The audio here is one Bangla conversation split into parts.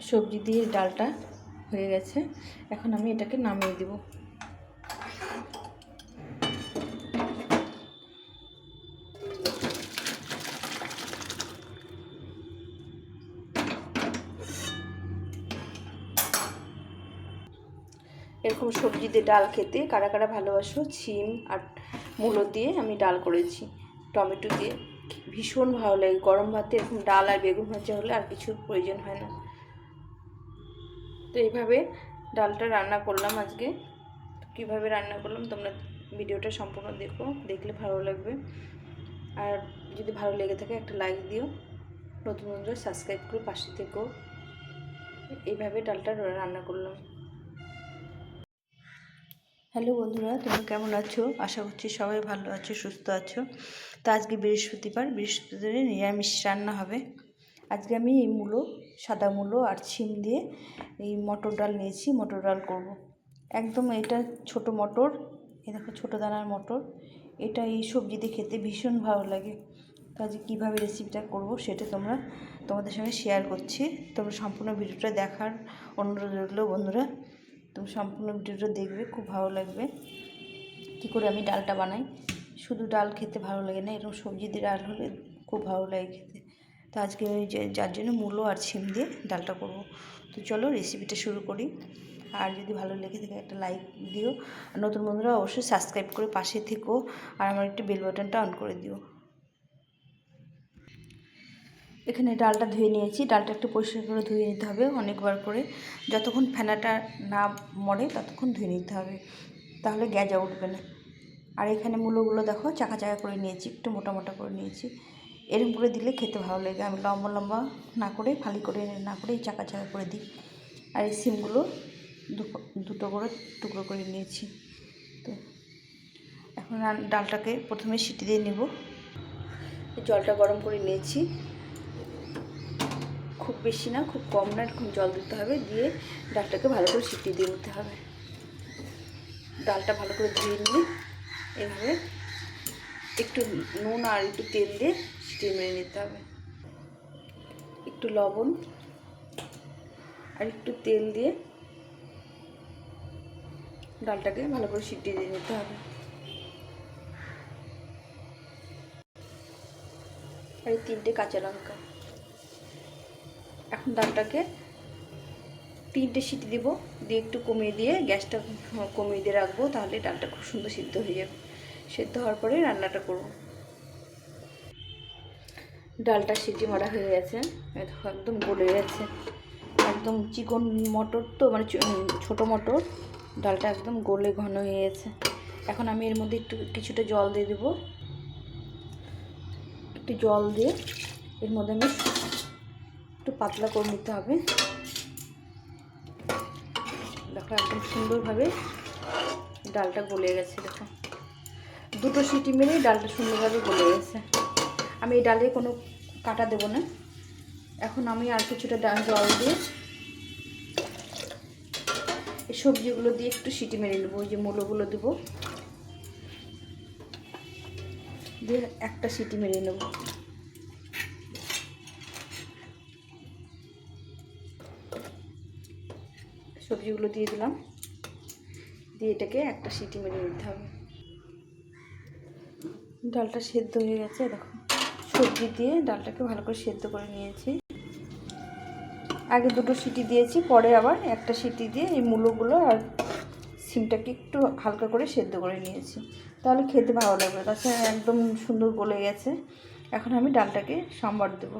সবজি দিয়ে ডালটা হয়ে গেছে। এখন আমি এটাকে নামিয়ে দেব। এরকম সবজি দিয়ে ডাল খেতে কারা কারা ভালোবাসো? শিম আর মূলো দিয়ে আমি ডাল করেছি, টমেটো দিয়ে, ভীষণ ভালো লাগে। গরম ভাতে এরকম ডাল আর বেগুন ভাজা হলে আর কিছু প্রয়োজন হয় না। তো এইভাবে ডালটা রান্না করলাম আজকে। কিভাবে রান্না করলাম তোমরা ভিডিওটা সম্পূর্ণ দেখো, দেখলে ভালো লাগবে। আর যদি ভালো লেগে থাকে একটা লাইক দিও, নতুন বন্ধুরা সাবস্ক্রাইব করে পাশে থেকো। এইভাবে ডালটা রান্না করলাম। হ্যালো বন্ধুরা, তোমরা কেমন আছো? আশা করছি সবাই ভালো আছো, সুস্থ আছো। তো আজকে বৃহস্পতিবারে নিরামিষ রান্না হবে। আজকে আমি এই মূলো, সাদা মূলো আর ছিম দিয়ে এই মটর ডাল নিয়েছি, মটর ডাল করব। একদম এটা ছোট মটর, এই দেখো ছোটো দানার মটর। এটা এই সবজি দিয়ে খেতে ভীষণ ভালো লাগে। তো আজকে কীভাবে রেসিপিটা করব সেটা তোমাদের সঙ্গে শেয়ার করছি। তোমরা সম্পূর্ণ ভিডিওটা দেখার অনুরোধ রইল বন্ধুরা। তুমি সম্পূর্ণ ভিডিওটা দেখবে, খুব ভালো লাগবে। কী করে আমি ডালটা বানাই। শুধু ডাল খেতে ভালো লাগে না, এরকম সবজি দিয়ে ডাল হলে খুব ভালো লাগে খেতে। তো আজকে ওই যার জন্য মূলো আর ছিম দিয়ে ডালটা করব। তো চলো রেসিপিটা শুরু করি। আর যদি ভালো লেগে থাকে একটা লাইক দিও, আর নতুন বন্ধুরা অবশ্যই সাবস্ক্রাইব করে পাশে থেকো, আর আমার একটু বেল বাটনটা অন করে দিও। এখানে ডালটা ধুয়ে নিয়েছি। ডালটা একটু পরিষ্কার করে ধুয়ে নিতে হবে অনেকবার করে, যতক্ষণ ফেনাটা না মরে ততক্ষণ ধুয়ে নিতে হবে, তাহলে গ্যাজা উঠবে না। আর এখানে মূলোগুলো দেখো চাকা চাকা করে নিয়েছি, একটু মোটা মোটা করে নিয়েছি। এরকম করে দিলে খেতে ভালো লাগে। আমি লম্বা লম্বা না করে, ফালি করে না করে চাকা চাকা করে দিই। আর এই সিমগুলো দুটো করে টুকরো করে নিয়েছি। তো এখন ডালটাকে প্রথমে সিটি দিয়ে নেব। জলটা গরম করে নিয়েছি, খুব বেশি না খুব কম না, এরকম জল দিতে হবে। দিয়ে ডালটাকে ভালো করে সিটি দিয়ে নিতে হবে। ডালটা ভালো করে ধুয়ে নিয়ে এভাবে একটু নুন আর একটু তেল দিয়ে সিটি মেরে নিতে হবে। একটু লবণ আর একটু তেল দিয়ে ডালটাকে ভালো করে সিটি দিয়ে নিতে হবে। আর 3টে কাঁচা লঙ্কা। এখন ডালটাকে 3টে সিটি দিব, দিয়ে একটু কমিয়ে দিয়ে গ্যাসটা কমিয়ে দিয়ে রাখবো, তাহলে ডালটা খুব সুন্দর সিদ্ধ হয়ে যাবে। সিদ্ধ হওয়ার পরে রান্নাটা করব। ডালটা সিটি মারা হয়ে গেছে, দেখো একদম গলে গেছে। একদম চিকন মটর তো, মানে ছোটো মটর, ডালটা একদম গলে ঘন হয়ে গেছে। এখন আমি এর মধ্যে কিছুটা জল দিয়ে দেবো। একটু জল দিয়ে এর মধ্যে আমি একটু পাতলা করে নিতে হবে। দেখো একদম সুন্দরভাবে ডালটা গলে গেছে। দেখো দুটো সিটি মেরেই ডালটা সুন্দরভাবে গলে গেছে। আমি এই ডালে কোনো কাটা দেবো না। এখন আমি আর কিছুটা জল দিয়ে এই সবজিগুলো দিয়ে একটু সিটি মেরে নেবো। ওই যে মূলোগুলো দেবো, দিয়ে একটা সিটি মেরে নেব। সবজিগুলো দিয়ে দিলাম, দিয়ে এটাকে একটা সিটি মেরে নিতে হবে। ডালটা সেদ্ধ হয়ে গেছে। দেখো সবজি দিয়ে ডালটাকে ভালো করে সেদ্ধ করে নিয়েছি। আগে দুটো সিটি দিয়েছি, পরে আবার একটা সিটি দিয়ে এই মূলোগুলো আর সিমটাকে একটু হালকা করে সেদ্ধ করে নিয়েছি, তাহলে খেতে ভালো লাগবে। তাছাড়া একদম সুন্দর গলে গেছে। এখন আমি ডালটাকে সম্বার দেবো।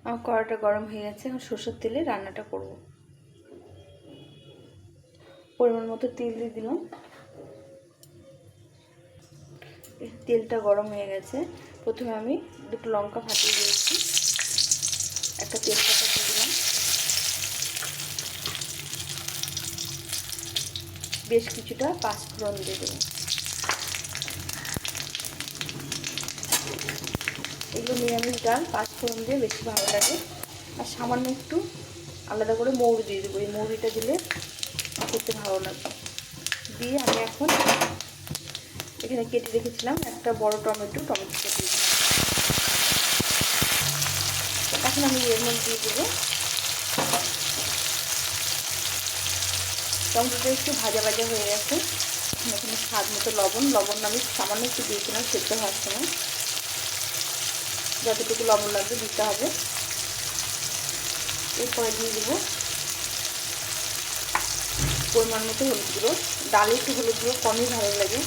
আমার কড়াটা গরম হয়ে গেছে, এখন সরষের তেলে রান্নাটা করব। পরিমাণ মতো তেল দিয়ে দিলাম। তেলটা গরম হয়ে গেছে। প্রথমে আমি দুটো লঙ্কা ফাটিয়ে দিয়েছি, একটা তেজপাতা দিয়ে দিলাম, বেশ কিছুটা পাঁচফোড়ন দিয়ে দেবো। এগুলো নিরামিষ ডাল, পাঁচফোড়ন দিয়ে বেশি ভালো লাগে। আর সামান্য একটু আলাদা করে মৌরি দিয়ে দেবো। এই মৌরিটা দিলে খেতে ভালো লাগে। দিয়ে আমি এখন এখানে কেটে রেখেছিলাম একটা বড় টমেটোটা দিয়ে দিলাম। এখন আমি এর মধ্যে দিয়ে দেবো টমেটোটা একটু ভাজা ভাজা হয়ে গেছে। এখানে স্বাদ মতো লবণ আমি সামান্য একটু দিয়েছিলাম সেদ্ধ হওয়ার সময়। যতটুকু লবণ লাগবে দিতে হবে। এরপরে দিয়ে দেবো পরিমাণ মতো হলুদ গুঁড়ো। ডালে একটু হলুদ গুঁড়ো কমই ভালো লাগে।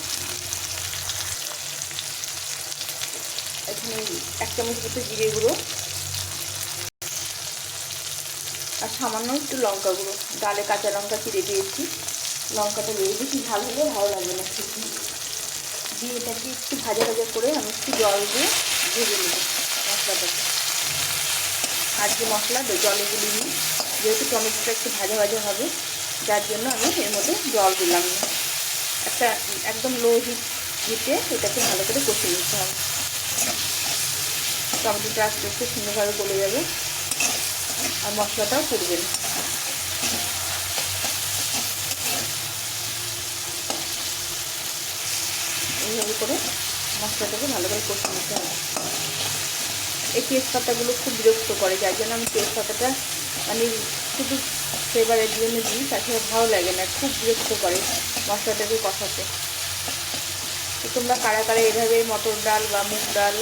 এখানে 1 চামচ মতো জিরে গুঁড়ো আর সামান্য একটু লঙ্কা গুঁড়ো। ডালে কাঁচা লঙ্কা চিড়ে দিয়েছি। লঙ্কাটা বেশি ঝাল হলে ভালো লাগবে না খেতে। দিয়ে এটাকে একটু ভাজা ভাজা করে আমি একটু জল দিয়ে ভেজে নেব মশলাটাকে। আর যে মশলা জলে গুলিয়ে নিই, যেহেতু টমেটোটা একটু ভাজা ভাজা হবে, যার জন্য আমি এর মধ্যে জল দিলাম না। একদম লো হিটে এটাকে ভালো করে কষিয়ে নিতে হবে। টমেটোটা আস্তে আস্তে সুন্দরভাবে গলে যাবে আর মশলাটাও পুড়বে না। এইভাবে করে মশলাটাকে ভালো করে কষিয়ে নিতে হবে। এই তেজপাতাগুলো খুব বিরক্ত করে, যার জন্য আমি তেজপাতাটা মানে শুধু ফ্লেভারের জন্য দিই, তাছাড়া ভালো লাগে না, খুব বিরক্ত করে মশলাটাকে কষাতে। তো তোমরা কারা কারা এভাবে মটর ডাল বা মুগ ডাল,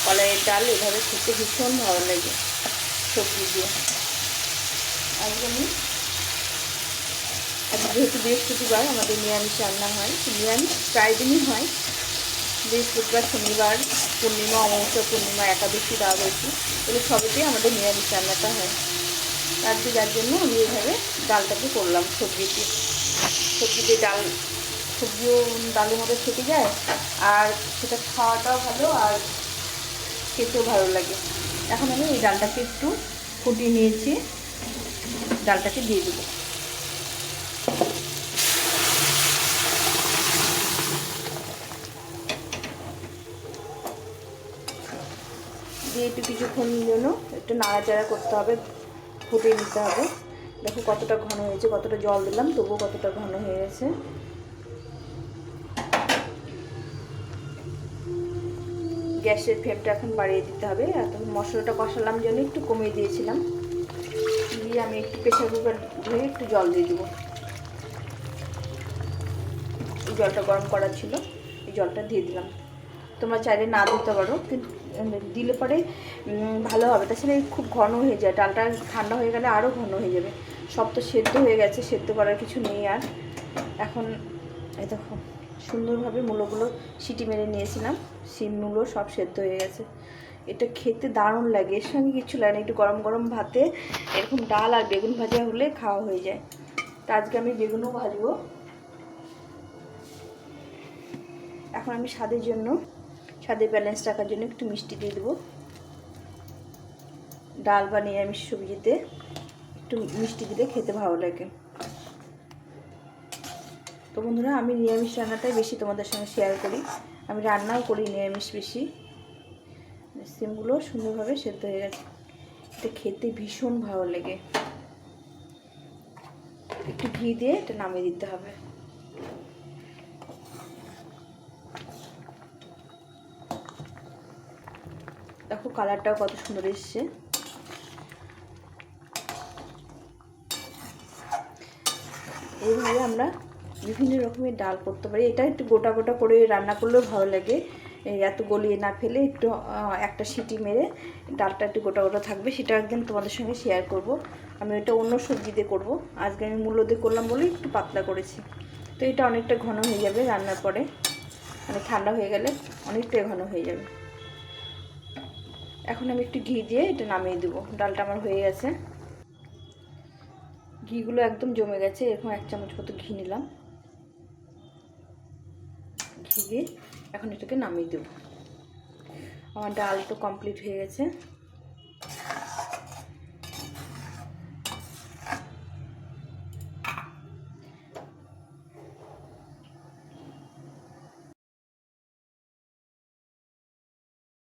কলাইয়ের ডাল এভাবে খেতে ভীষণ ভালো লাগে সবজি দিয়ে। আজ যেহেতু বৃহস্পতিবার আমাদের নিরামিষ রান্না হয়, নিরামিষ প্রায় দিনই হয়। বৃহস্পতিবার, শনিবার, পূর্ণিমা, অমাবস্যা, পূর্ণিমা, একাদশী, দ্বাদশী, এগুলো সবেতেই আমাদের নিরামিষ রান্নাটা হয়। যার জন্য আমি এইভাবে ডালটাকে করলাম সবজিতে ডাল, সবজিও ডালের মধ্যে থেকে যায় আর সেটা খাওয়াটাও ভালো আর খেতেও ভালো লাগে। এখন আমি এই ডালটাকে একটু ফুটিয়ে নিয়েছি, ডালটাকে দিয়ে দেবো। দিয়ে একটু কিছুক্ষণ জন্য একটু নাড়াচাড়া করতে হবে, ফুটিয়ে নিতে হবে। দেখো কতটা ঘন হয়েছে, কতটা জল দিলাম তবুও কতটা ঘন হয়ে গেছে। গ্যাসের ফ্লেমটা এখন বাড়িয়ে দিতে হবে। এত মশলাটা কষালাম জন্য একটু কমিয়ে দিয়েছিলাম। দিয়ে আমি একটু প্রেসার কুকার ধুয়ে একটু জল দিয়ে দেবো। এই জলটা গরম করা ছিল, এই জলটা দিয়ে দিলাম। তোমরা চাইলে না দিতে পারো, কিন্তু দিলে পরে ভালো হবে। তাছাড়া খুব ঘন হয়ে যায়, ডালটা ঠান্ডা হয়ে গেলে আরও ঘন হয়ে যাবে। সব তো সেদ্ধ হয়ে গেছে, সেদ্ধ করার কিছু নেই আর। এখন এই দেখো সুন্দরভাবে মূলোগুলো সিটি মেরে নিয়েছিলাম, শিমগুলো সব সেদ্ধ হয়ে গেছে। এটা খেতে দারুণ লাগে, এর সঙ্গে কিছু লাগে না, একটু গরম গরম ভাতে এরকম ডাল আর বেগুন ভাজা হলে খাওয়া হয়ে যায়। তো আজকে আমি বেগুনও ভাজবো। এখন আমি স্বাদের ব্যালেন্স রাখার জন্য একটু মিষ্টি দিয়ে দেবো। ডাল বা নিরামিষ সবজিতে একটু মিষ্টি দিলে খেতে ভালো লাগে। তো বন্ধুরা, আমি নিরামিষ রান্নাটাই বেশি তোমাদের সঙ্গে শেয়ার করি। আমি রান্নাও করি নিরামিষ বেশি। সিমগুলো সুন্দরভাবে সেদ্ধ হয়ে গেছে, এটা খেতে ভীষণ ভালো লাগে। একটু ঘি দিয়ে এটা নামিয়ে দিতে হবে। দেখো কালারটাও কত সুন্দর এসছে। এইভাবে আমরা বিভিন্ন রকমের ডাল করতে পারি। এটা একটু গোটা গোটা করে রান্না করলেও ভালো লাগে, এত গলিয়ে না ফেলে একটু একটা সিটি মেরে ডালটা একটু গোটা গোটা থাকবে, সেটা একদিন তোমাদের সঙ্গে শেয়ার করব। আমি এটা অন্য সবজি দিয়ে করবো, আজকে আমি মূলো দিয়ে করলাম বলে একটু পাতলা করেছি। তো এটা অনেকটা ঘন হয়ে যাবে রান্নার পরে, মানে ঠান্ডা হয়ে গেলে অনেকটাই ঘন হয়ে যাবে। এখন আমি একটু ঘি দিয়ে এটা নামিয়ে দেবো। ডালটা আমার হয়ে গেছে, ঘিগুলো একদম জমে গেছে। এরকম 1 চামচ মতো ঘি নিলাম, ঘি দিয়ে এখন এটাকে নামিয়ে দেবো। আমার ডাল তো কমপ্লিট হয়ে গেছে।